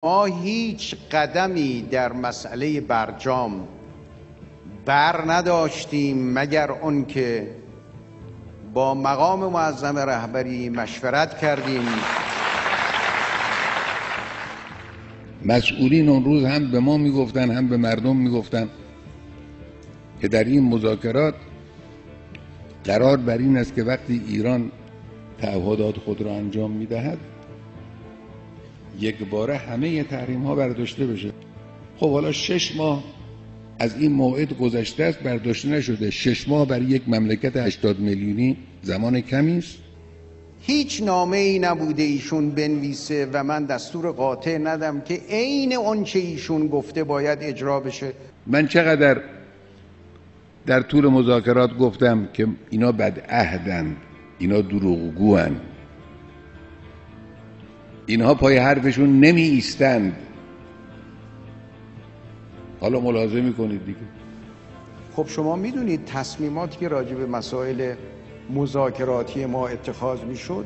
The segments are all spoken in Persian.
ما هیچ قدمی در مسئله برجام بر نداشتیم مگر اون که با مقام معظم رهبری مشورت کردیم. مسئولین اون روز هم به ما میگفتن هم به مردم میگفتن که در این مذاکرات قرار بر این است که وقتی ایران تعهدات خود را انجام میدهد یک باره همه تحریم ها برداشته بشه. خب حالا 6 ماه از این موعد گذشته است، برداشته نشده. 6 ماه برای یک مملکت 80 میلیونی زمان کمی است. هیچ نامه ای نبوده ایشون بنویسه و من دستور قاطع ندم که عین اون چه ایشون گفته باید اجرا بشه. من چقدر در طول مذاکرات گفتم که اینا بدعهدند، اینا دروغگوان، اینها پای حرفشون نمی ایستند. حالا ملاحظه میکنید دیگه. خب شما میدونید تصمیماتی که راجع به مسائل مذاکراتی ما اتخاذ میشد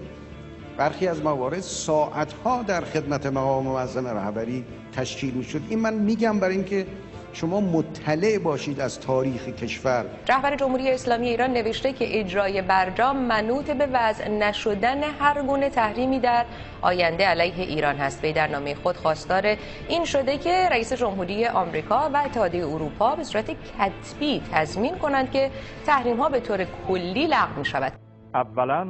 برخی از موارد ساعتها در خدمت مقام معظم رهبری تشکیل میشد. این من میگم برای اینکه شما مطلع باشید از تاریخ کشور. رهبر جمهوری اسلامی ایران نوشته که اجرای برجام منوط به وضع نشدن هر گونه تحریمی در آینده علیه ایران هست. وی در نامه خود خواستار این شده که رئیس جمهوری آمریکا و اتحادیه اروپا به صورت کتبی تضمین کنند که تحریم ها به طور کلی لغو می شود. اولا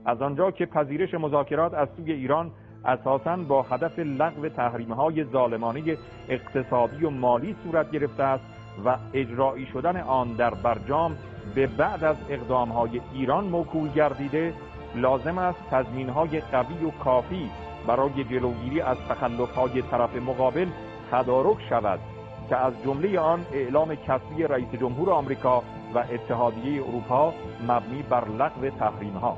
از آنجا که پذیرش مذاکرات از سوی ایران اساساً با هدف لغو تحریم‌های ظالمانه اقتصادی و مالی صورت گرفته است و اجرایی شدن آن در برجام به بعد از اقدام‌های ایران موکول گردیده، لازم است تضمین‌های قوی و کافی برای جلوگیری از تخلف‌های طرف مقابل تدارک شود که از جمله آن اعلام کسری رئیس جمهور آمریکا و اتحادیه اروپا مبنی بر لغو تحریم‌ها.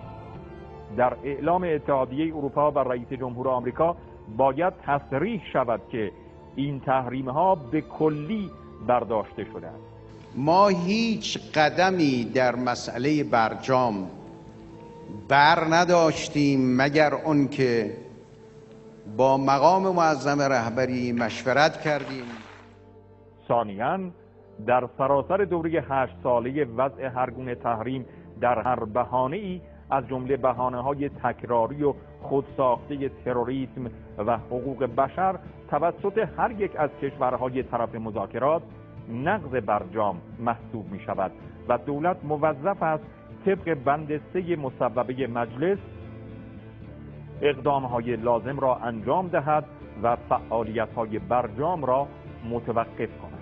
در اعلام اتحادیه اروپا و رئیس جمهور آمریکا باید تصریح شود که این تحریم‌ها به کلی برداشته شده است. ما هیچ قدمی در مسئله برجام بر نداشتیم مگر اون که با مقام معظم رهبری مشورت کردیم. ثانیاً در سراسر دوره 8 ساله وضع هر گونه تحریم در هر بهانه‌ای از جمله بهانه‌های تکراری و خودساخته تروریسم و حقوق بشر توسط هر یک از کشورهای طرف مذاکرات نقض برجام محسوب می شود و دولت موظف است طبق بند 3 مصوبه مجلس اقدام‌های لازم را انجام دهد و فعالیت‌های برجام را متوقف کند.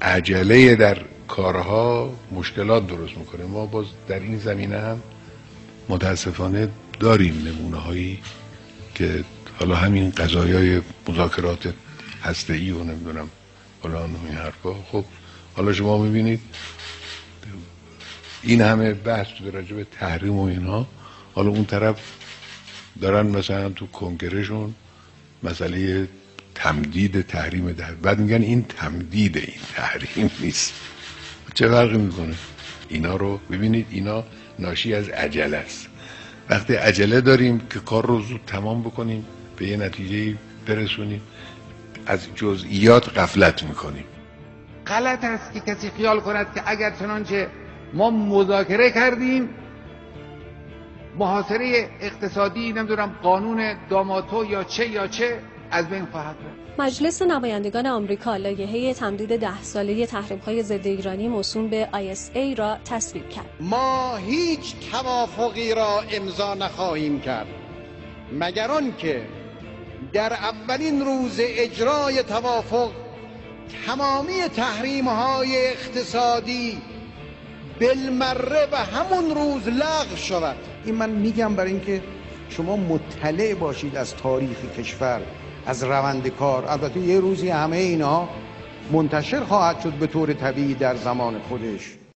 عجله در کارها مشکلات درست میکنه. ما باز در این زمینه هم متاسفانه داریم نمونه هایی که حالا همین قضایای مذاکرات هسته‌ای و نمیدونم حالا این حرفا. خب حالا شما میبینید این همه بحث راجع به تحریم و اینها، حالا اون طرف دارن مثلا تو کنگرهشون مسئله تمدید تحریم ده، بعد میگن این تمدید این تحریم نیست. چه فرقی میکنه؟ اینا رو ببینید، اینا ناشی از عجله است. وقتی عجله داریم که کار رو زود تمام بکنیم، به یه نتیجه برسونیم، از جزئیات غفلت میکنیم. غلط است که کسی خیال کند که اگر چنانچه ما مذاکره کردیم محاصره اقتصادی، نمیدونم قانون داماتو یا چه از بین خواهد رفت. مجلس نمایندگان آمریکا لایحه تمدید 10 ساله تحریم‌های ضد ایرانی موسوم به ISA را تصویب کرد. ما هیچ توافقی را امضا نخواهیم کرد مگر آنکه در اولین روز اجرای توافق تمامی تحریم‌های اقتصادی بالمره و همون روز لغو شود. این من میگم برای اینکه شما مطلع باشید از تاریخ کشور، از روند کار. البته یه روزی همه اینا منتشر خواهد شد به طور طبیعی در زمان خودش.